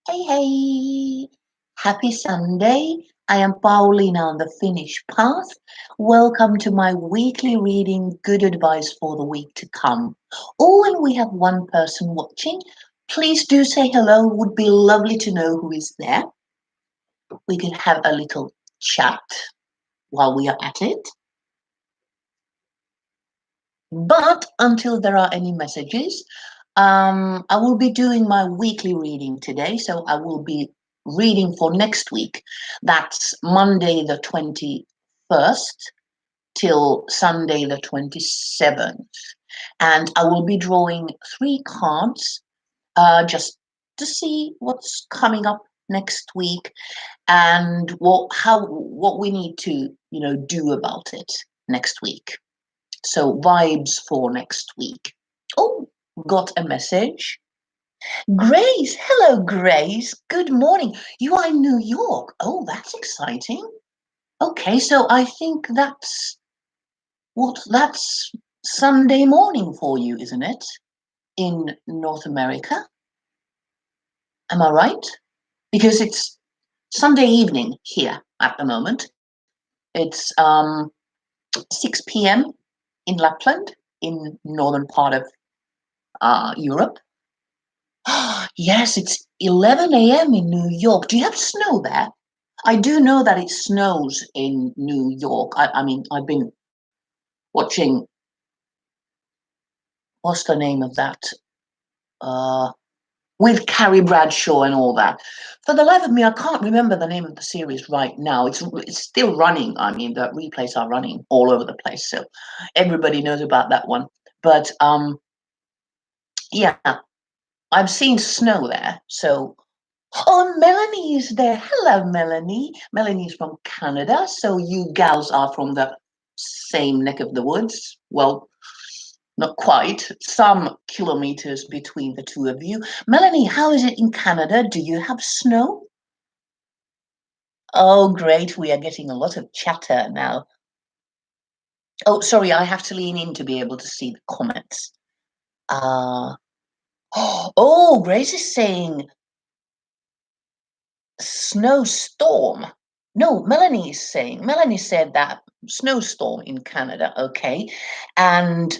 Hey, hey, happy Sunday. I am Paulina on the Finnish Path. Welcome to my weekly reading Good Advice for the Week to Come. Oh, and we have one person watching. Please do say hello. Would be lovely to know who is there. We can have a little chat while we are at it. But until there are any messages, I will be doing my weekly reading today. So I will be reading for next week. That's Monday the 21st till Sunday the 27th. And I will be drawing 3 cards just to see what's coming up next week and what we need to do about it next week. So vibes for next week. Oh, got a message. Grace, hello, Grace. Good morning. You are in New York. Oh, that's exciting. Okay, so I think that's Sunday morning for you, isn't it? In North America. Am I right? Because it's Sunday evening here at the moment. It's 6 p.m. in Lapland, in northern part of Europe. Yes, it's 11 a.m. in New York. Do you have snow there? I do know that it snows in New York. I mean, I've been watching, what's the name of that? Uh, with Carrie Bradshaw and all that. For the life of me, I can't remember the name of the series right now. It's still running. I mean, the replays are running all over the place, so everybody knows about that one. But yeah, I've seen snow there, so. Oh, Melanie is there. Hello, Melanie. Melanie's from Canada, so you gals are from the same neck of the woods. Well, not quite. Some kilometers between the two of you. Melanie, how is it in Canada? Do you have snow? Oh, great. We are getting a lot of chatter now. Oh, sorry, I have to lean in to be able to see the comments. Oh, Grace is saying snowstorm. No, Melanie said that snowstorm in Canada, okay. And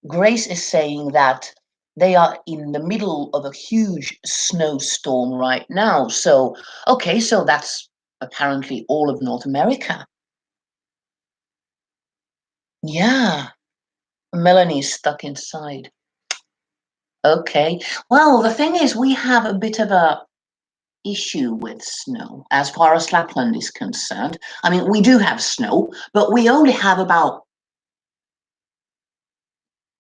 Grace is saying that they are in the middle of a huge snowstorm right now. So, okay, so that's apparently all of North America. Yeah, Melanie's stuck inside. Okay. Well, the thing is, we have a bit of a issue with snow as far as Lapland is concerned. I mean, we do have snow, but we only have about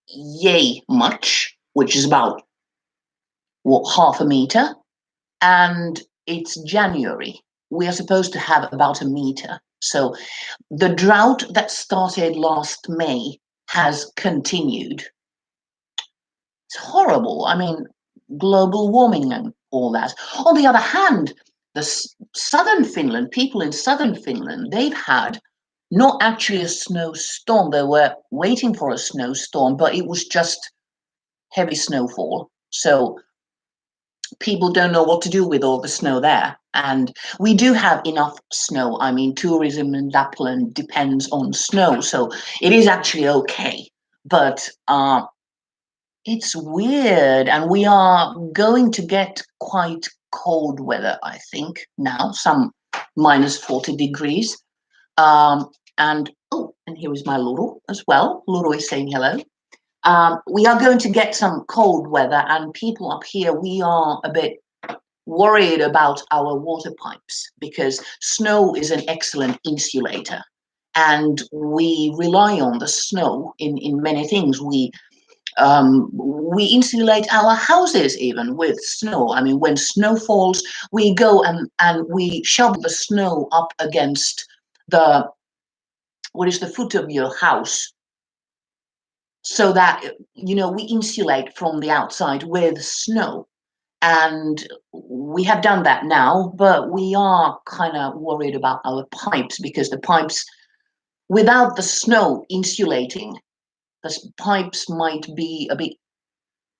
yay much, which is about half a meter, and it's January. We are supposed to have about a meter. So the drought that started last May has continued. It's horrible. I mean, global warming and all that. On the other hand, the southern Finland, people in southern Finland, they've had not actually a snowstorm. They were waiting for a snowstorm, but it was just heavy snowfall. So people don't know what to do with all the snow there. And we do have enough snow. I mean, tourism in Lapland depends on snow. So it is actually okay. But it's weird. And we are going to get quite cold weather, I think, now, some minus 40 degrees. And oh, and here is my Lulu as well. Lulu is saying hello. We are going to get some cold weather, and people up here, we are a bit worried about our water pipes because snow is an excellent insulator, and we rely on the snow in many things. We insulate our houses even with snow. I mean, when snow falls, we go and we shovel the snow up against the what is the foot of your house, so that we insulate from the outside with snow. And we have done that now, but we are kind of worried about our pipes because the pipes, without the snow insulating, the pipes might be a bit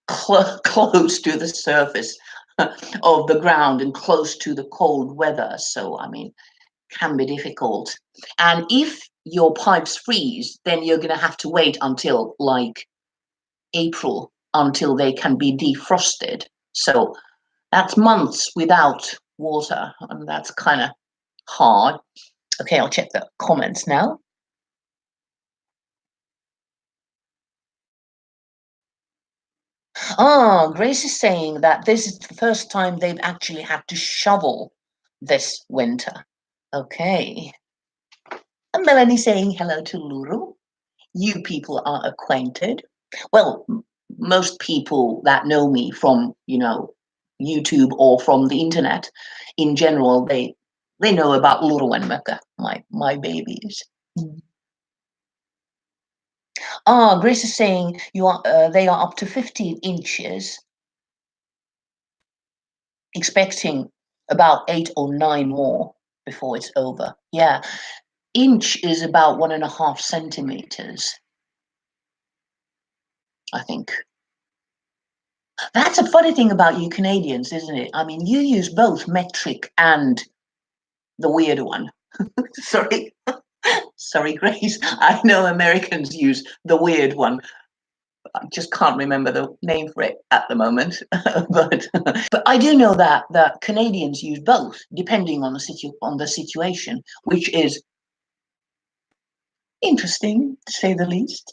close to the surface. of the ground and close to the cold weather. So, I mean, can be difficult. And if your pipes freeze, then you're going to have to wait until like April until they can be defrosted. So that's months without water, and that's kind of hard. Okay, I'll check the comments now. Oh, Grace is saying that this is the first time they've actually had to shovel this winter. Okay. And Melanie saying hello to Luru. You people are acquainted. Well, most people that know me from, YouTube or from the internet in general, they know about Luru and Mecca, my babies. Ah, Grace is saying they are up to 15 inches, expecting about 8 or 9 more before it's over. Yeah, inch is about 1.5 centimeters, I think. That's a funny thing about you Canadians, isn't it? I mean, you use both metric and the weird one. Sorry. Sorry, Grace. I know Americans use the weird one. I just can't remember the name for it at the moment. but I do know that Canadians use both, depending on the situation, which is interesting to say the least.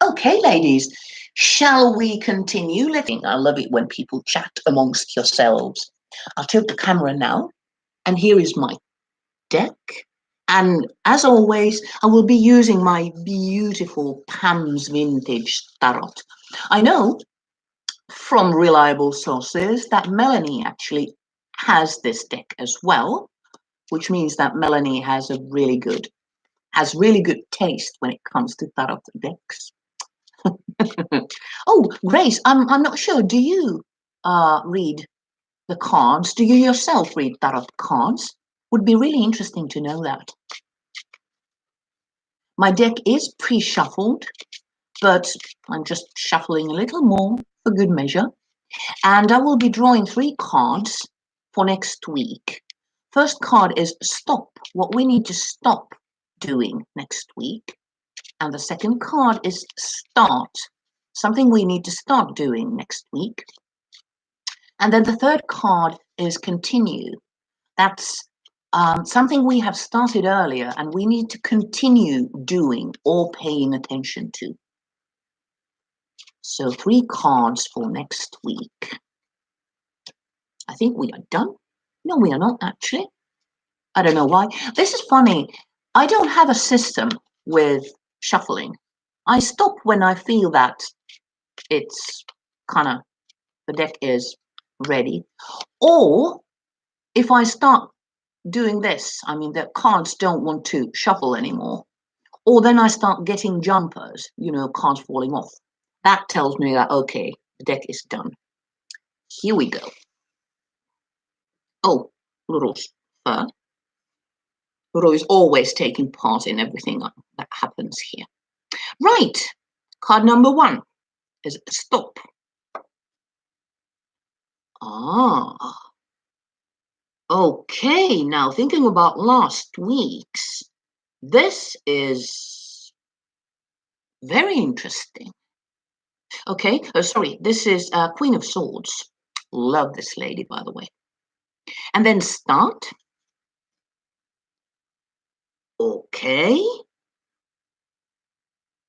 Okay, ladies, shall we continue? I love it when people chat amongst yourselves. I'll tilt the camera now, and here is my deck. And as always, I will be using my beautiful Pam's Vintage Tarot. I know from reliable sources that Melanie actually has this deck as well, which means that Melanie has really good taste when it comes to tarot decks. Oh, Grace, I'm not sure. Do you read the cards? Do you yourself read tarot cards? Would be really interesting to know that. My deck is pre-shuffled, but I'm just shuffling a little more for good measure. And I will be drawing 3 cards for next week. First card is stop, what we need to stop doing next week. And the second card is start, something we need to start doing next week. And then the third card is continue. That's something we have started earlier and we need to continue doing or paying attention to. So 3 cards for next week. I think we are done. No, we are not actually. I don't know why. This is funny. I don't have a system with shuffling. I stop when I feel that it's kind of, the deck is ready. Or if I start doing this, I mean, the cards don't want to shuffle anymore. Or then I start getting jumpers, cards falling off. That tells me that, okay, the deck is done. Here we go. Oh, Luru's fur. Luru is always taking part in everything that happens here. Right, card number 1 is stop. Ah, okay, now thinking about last week's, this is very interesting. Okay, sorry, this is Queen of Swords. Love this lady, by the way. And then start. Okay.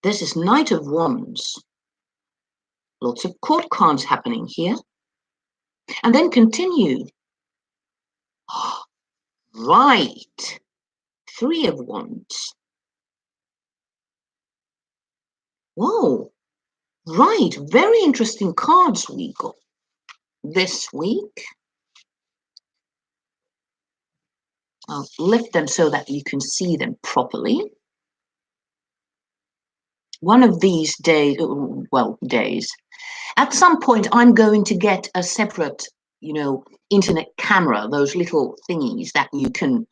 This is Knight of Wands. Lots of court cards happening here. And then continue. Right. 3 of Wands. Whoa. Right. Very interesting cards we got this week. I'll lift them so that you can see them properly. One of these days, at some point I'm going to get a separate, internet camera, those little thingies that you can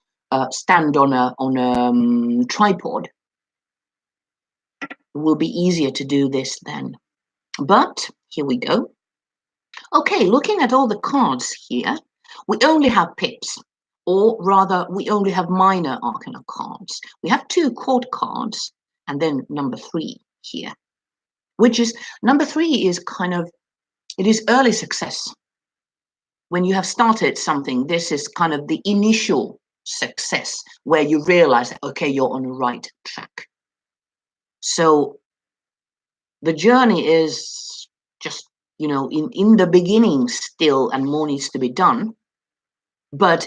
stand on a tripod. It will be easier to do this then. But here we go. Okay, looking at all the cards here, we only have pips, or rather, we only have minor arcana cards. We have 2 court cards, and then number 3 here, which is number 3 is kind of, it is early success. When you have started something, this is kind of the initial success where you realize, okay, you're on the right track. So the journey is just, in the beginning still, and more needs to be done. But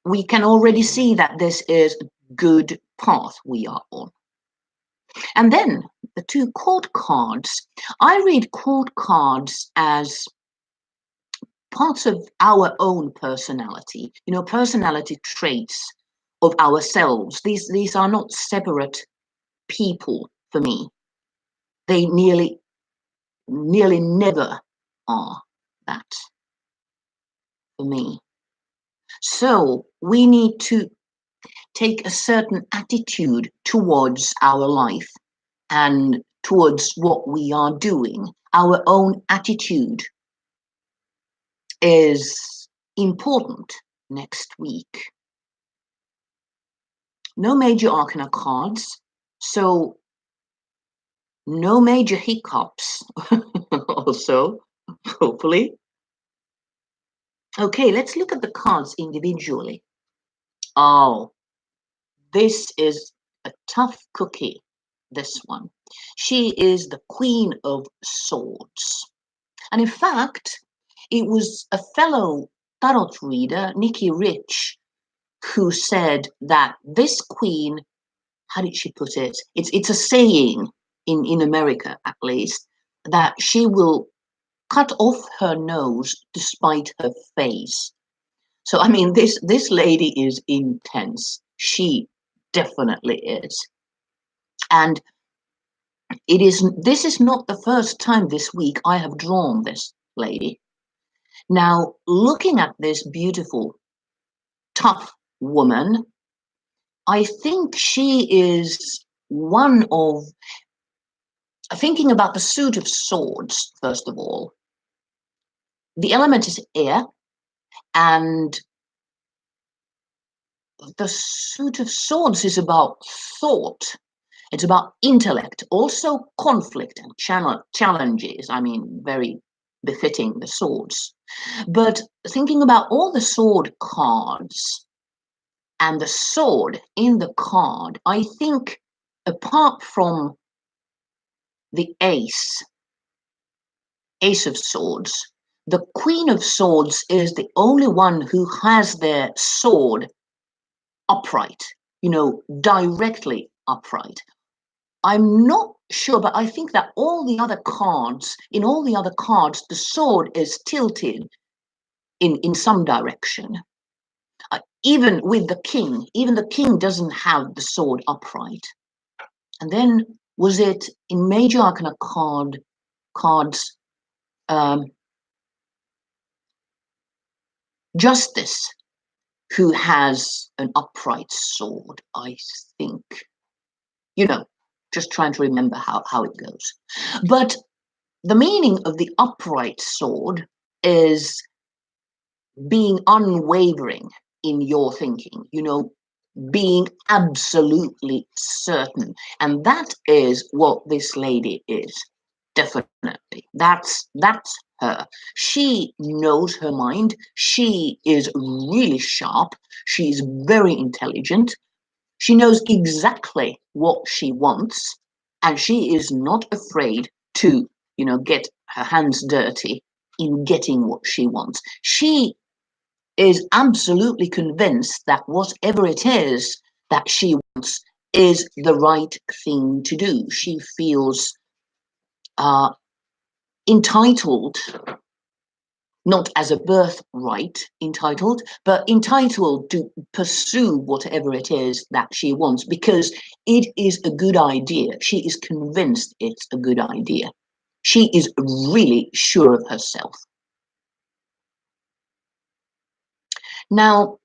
we can already see that this is a good path we are on. And then the 2 court cards. I read court cards as parts of our own personality, personality traits of ourselves. These are not separate people for me. They nearly never are that for me. So we need to take a certain attitude towards our life and towards what we are doing. Our own attitude is important next week. No major arcana cards, so no major hiccups also, hopefully. Okay, let's look at the cards individually. Oh, this is a tough cookie, this one. She is the Queen of Swords. And in fact, it was a fellow tarot reader, Nikki Rich, who said that this queen, how did she put it? It's a saying in America, at least, that she will cut off her nose despite her face. So I mean, this lady is intense. She definitely is. And this is not the first time this week I have drawn this lady. Now, looking at this beautiful, tough woman, I think she is one of, thinking about the suit of swords, first of all. The element is air, and the suit of swords is about thought. It's about intellect, also conflict and challenges. I mean, very befitting the swords. But thinking about all the sword cards and the sword in the card, I think apart from the ace of swords, the Queen of Swords is the only one who has their sword upright, directly upright. I'm not sure, but I think that in all the other cards, the sword is tilted in some direction. Even with the king, even the king doesn't have the sword upright. And then was it in major arcana cards, Justice, who has an upright sword, I think. Just trying to remember how it goes. But the meaning of the upright sword is being unwavering in your thinking, being absolutely certain. And that is what this lady is. Definitely. That's her. She knows her mind. She is really sharp. She's very intelligent. She knows exactly what she wants, and she is not afraid to, get her hands dirty in getting what she wants. She is absolutely convinced that whatever it is that she wants is the right thing to do. She feels entitled, not as a birthright entitled, but entitled to pursue whatever it is that she wants because it is a good idea. She is convinced it's a good idea. She is really sure of herself. Now,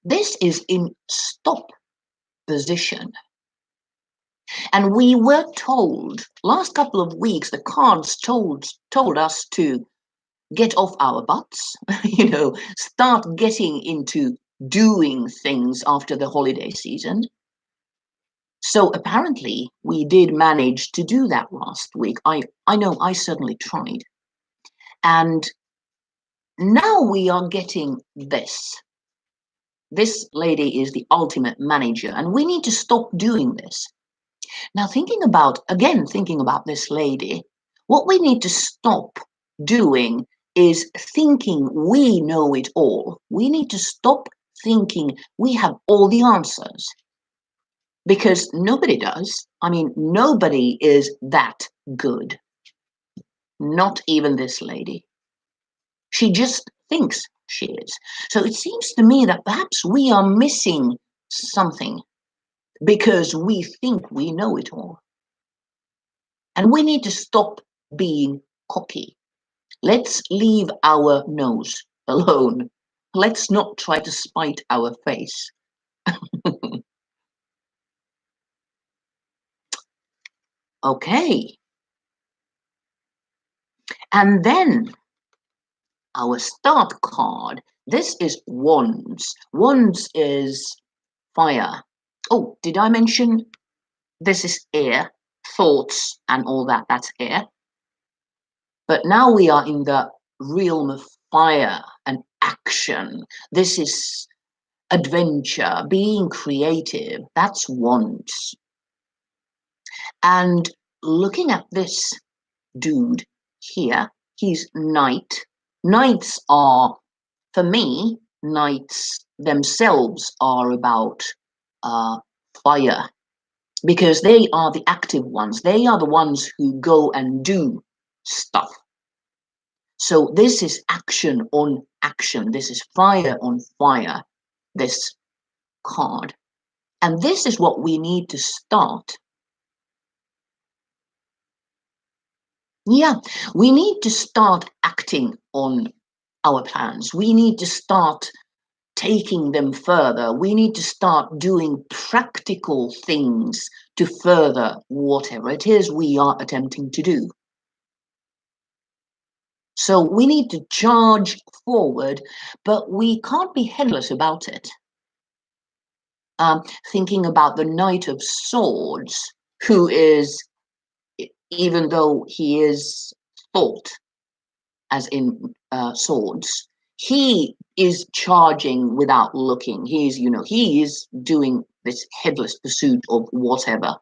this is in stop position. And we were told last couple of weeks, the cards told us to get off our butts, start getting into doing things after the holiday season. So apparently we did manage to do that last week. I know I certainly tried. And now we are getting this. This lady is the ultimate manager, and we need to stop doing this. Now, thinking about this lady, what we need to stop doing is thinking we know it all. We need to stop thinking we have all the answers, because nobody does. I mean, nobody is that good. Not even this lady. She just thinks she is. So it seems to me that perhaps we are missing something because we think we know it all. And we need to stop being cocky. Let's leave our nose alone. Let's not try to spite our face. Okay. And then our start card. This is Wands. Wands is fire. Oh, did I mention this is air? Thoughts and all that, that's air. But now we are in the realm of fire and action. This is adventure, being creative. That's Wands. And looking at this dude here, he's Knight. Knights are, for me, knights themselves are about fire, because they are the active ones. They are the ones who go and do stuff. So this is action on action. This is fire on fire, this card. And this is what we need to start. Yeah, we need to start acting on our plans. We need to start taking them further. We need to start doing practical things to further whatever it is we are attempting to do. So we need to charge forward, but we can't be headless about it. Thinking about the Knight of Swords, who is, even though he is thought, as in swords, he is charging without looking. He is doing this headless pursuit of whatever.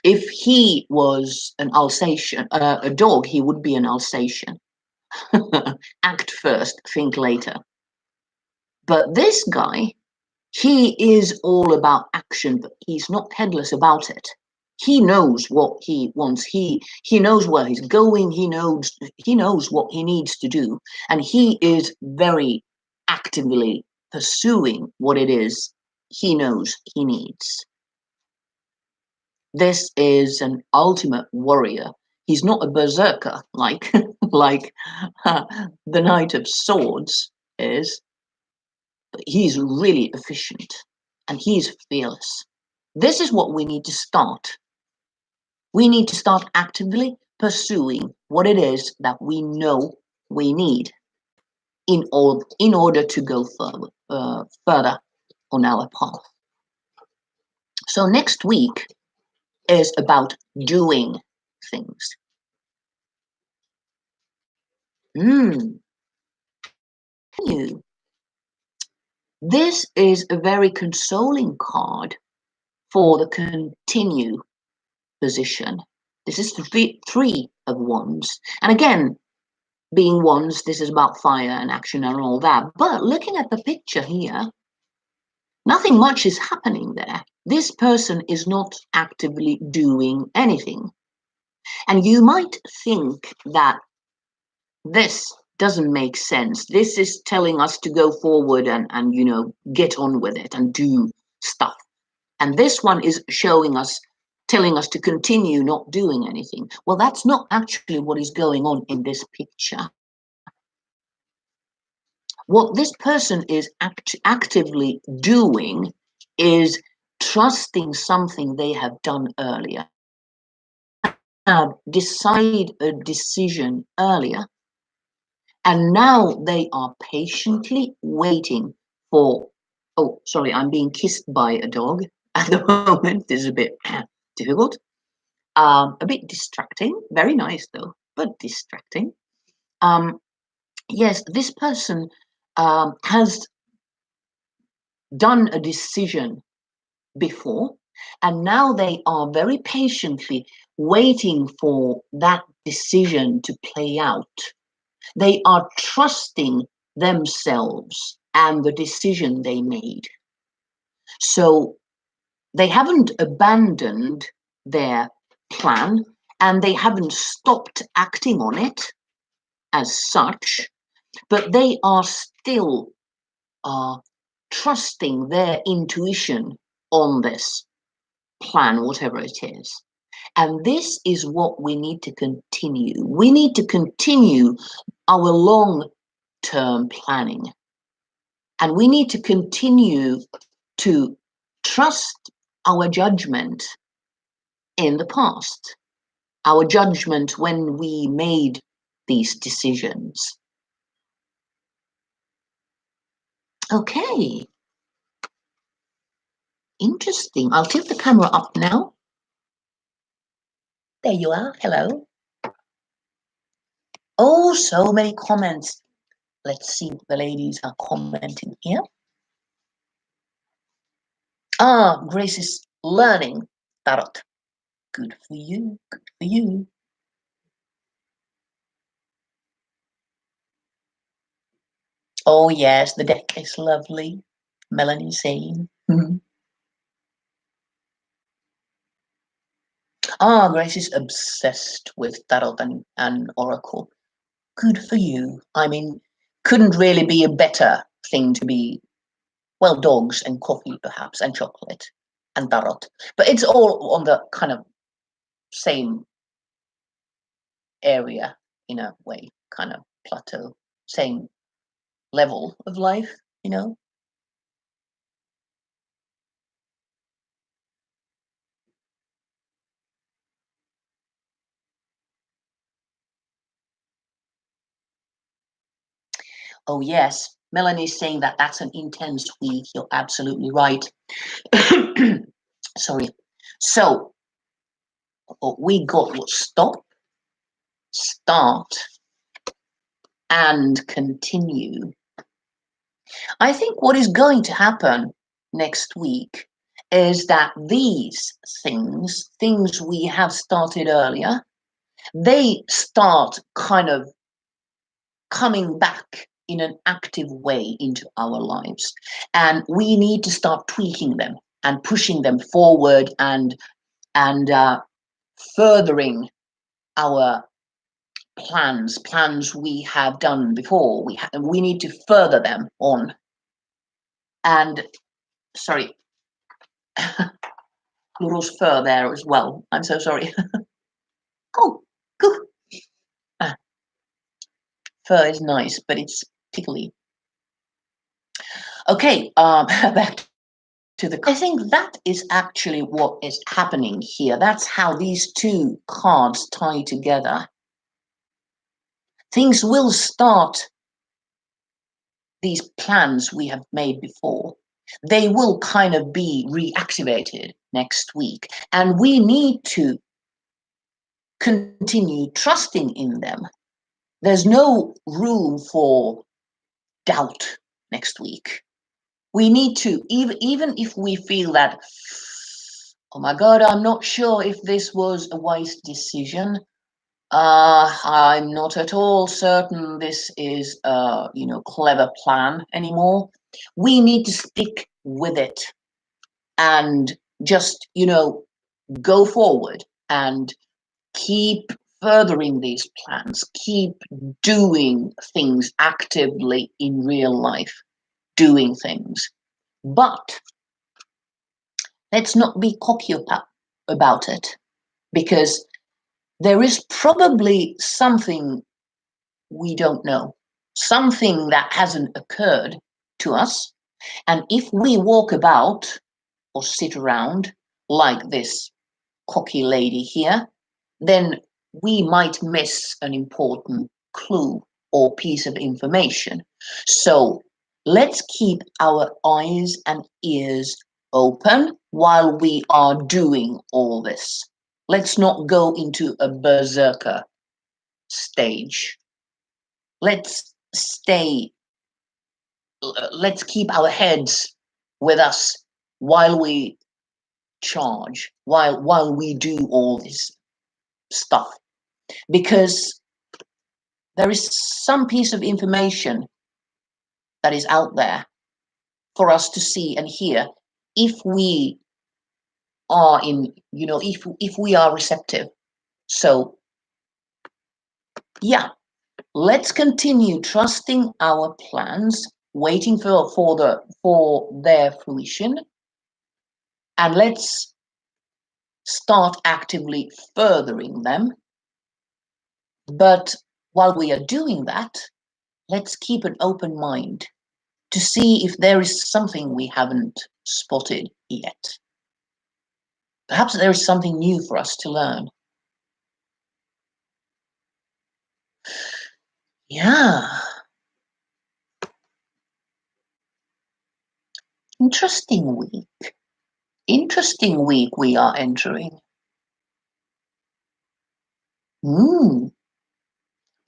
If he was an Alsatian, a dog, he would be an Alsatian. Act first, think later. But this guy, he is all about action, but he's not headless about it. He knows what he wants. He knows where he's going. He knows what he needs to do, and he is very actively pursuing what it is he knows he needs. This is an ultimate warrior. He's not a berserker like like the Knight of Swords is, but he's really efficient and he's fearless. This is what we need to start. We need to start actively pursuing what it is that we know we need in order to go further on our path. So next week is about doing things. This is a very consoling card for the continue position. This is the three of wands. And again, being wands, this is about fire and action and all that. But looking at the picture here, nothing much is happening there. This person is not actively doing anything. And you might think that this doesn't make sense. This is telling us to go forward and get on with it and do stuff. And this one is telling us to continue not doing anything. Well, that's not actually what is going on in this picture. What this person is actively doing is trusting something they have done earlier, have decided a decision earlier, and now they are patiently waiting for, oh, sorry, I'm being kissed by a dog at the moment. This is a bit difficult, a bit distracting, very nice though, but distracting. Yes, this person has done a decision before, and now they are very patiently waiting for that decision to play out. They are trusting themselves and the decision they made. So they haven't abandoned their plan and they haven't stopped acting on it as such, but they are still trusting their intuition on this plan, whatever it is. And this is what we need to continue. We need to continue our long-term planning. And we need to continue to trust our judgment in the past, our judgment when we made these decisions. Okay. Interesting. I'll tilt the camera up now. There you are. Hello. Oh, so many comments. Let's see what the ladies are commenting here. Ah, Grace is learning tarot. Good for you. Good for you. Oh, yes, the deck is lovely. Melanie saying. Ah, Grace is obsessed with tarot and oracle. Good for you. I mean, couldn't really be a better thing to be. Well, dogs and coffee, perhaps, and chocolate and tarot. But it's all on the kind of same area in a way, kind of plateau, same level of life, you know? Oh, yes. Melanie's saying that that's an intense week. You're absolutely right. Sorry. So we got stop, start, and continue. I think what is going to happen next week is that these things we have started earlier, they start kind of coming back in an active way into our lives. And we need to start tweaking them and pushing them forward and furthering our plans we have done before. We need to further them on. And sorry, Luru's fur there as well. I'm so sorry. Oh, good. Fur is nice, but it's tickly. Okay, back to the. I think that is actually what is happening here. That's how these two cards tie together. Things will start. These plans we have made before, they will kind of be reactivated next week, and we need to continue trusting in them. There's no room for doubt next week. We need to, even if we feel that, oh my God, I'm not sure if this was a wise decision. I'm not at all certain this is a clever plan anymore. We need to stick with it and just go forward and keep furthering these plans, keep doing things actively in real life, doing things. But let's not be cocky about it, because there is probably something we don't know, something that hasn't occurred to us. And if we walk about or sit around like this cocky lady here, then we might miss an important clue or piece of information. So let's keep our eyes and ears open while we are doing all this. Let's not go into a berserker stage. Let's let's keep our heads with us while we charge, while we do all this stuff, because there is some piece of information that is out there for us to see and hear if we are if we are receptive. So yeah, let's continue trusting our plans, waiting for their fruition, and let's start actively furthering them. But while we are doing that, let's keep an open mind to see if there is something we haven't spotted yet. Perhaps there is something new for us to learn. Yeah. Interesting week. Interesting week we are entering.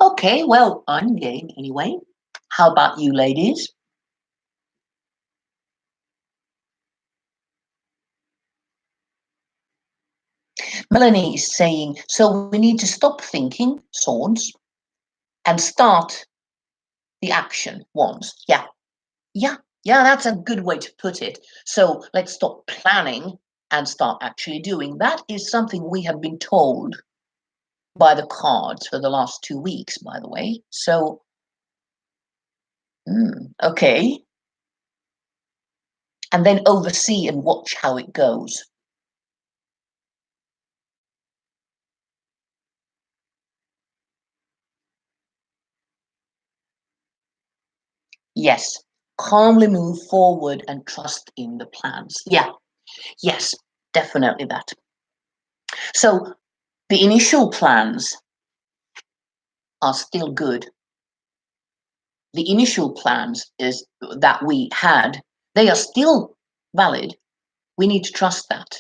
Okay, well, I'm game anyway. How about you, ladies? Melanie is saying, so we need to stop thinking swords and start the action wands. Yeah, that's a good way to put it. So let's stop planning and start actually doing. That is something we have been told by the cards for the last 2 weeks, by the way. So, okay. And then oversee and watch how it goes. Yes, calmly move forward and trust in the plans. Yeah, yes, definitely that. So the initial plans are still good. The initial plans is that we had, they are still valid. We need to trust that.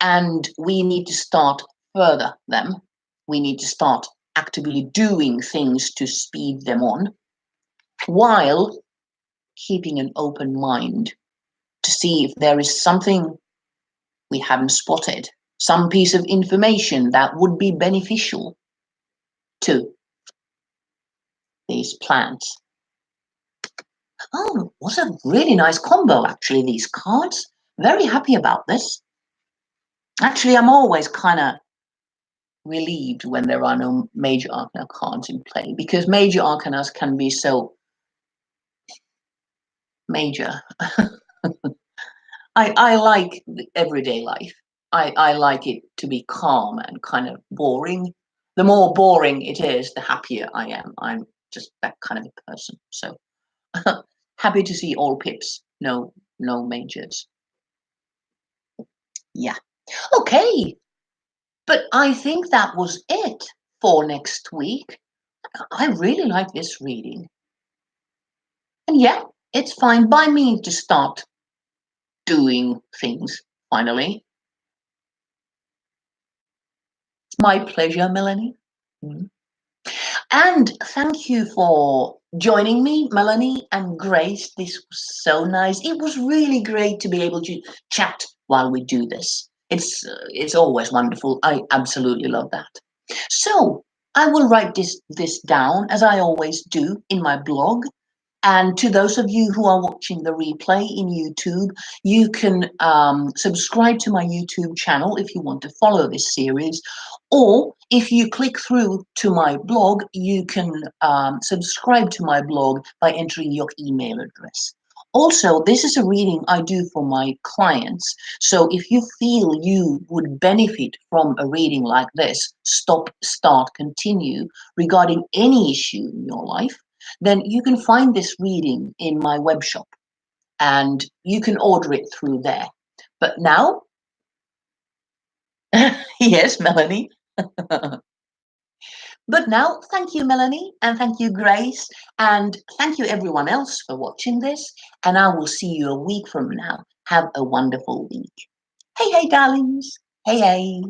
And we need to start further them. We need to start actively doing things to speed them on, while keeping an open mind to see if there is something we haven't spotted, some piece of information that would be beneficial to these plants. Oh, what a really nice combo, actually, these cards. Very happy about this. Actually, I'm always kind of relieved when there are no major arcana cards in play, because major arcanas can be so major. I like the everyday life. I like it to be calm and kind of boring. The more boring it is, the happier I am. I'm just that kind of a person. So happy to see all pips, no majors. Yeah. Okay. But I think that was it for next week. I really like this reading. And yeah, it's fine by me to start doing things finally. It's my pleasure, Melanie. And thank you for joining me, Melanie and Grace. This was so nice. It was really great to be able to chat while we do this. It's always wonderful. I absolutely love that. So I will write this down, as I always do, in my blog. And to those of you who are watching the replay in YouTube, you can subscribe to my YouTube channel if you want to follow this series. Or if you click through to my blog, you can subscribe to my blog by entering your email address. Also, this is a reading I do for my clients. So if you feel you would benefit from a reading like this, stop, start, continue, regarding any issue in your life, then you can find this reading in my web shop. and you can order it through there. But now, yes, Melanie. But now, thank you, Melanie, and thank you, Grace, and thank you, everyone else, for watching this. And I will see you a week from now. Have a wonderful week. Hey, hey, darlings. Hey, hey.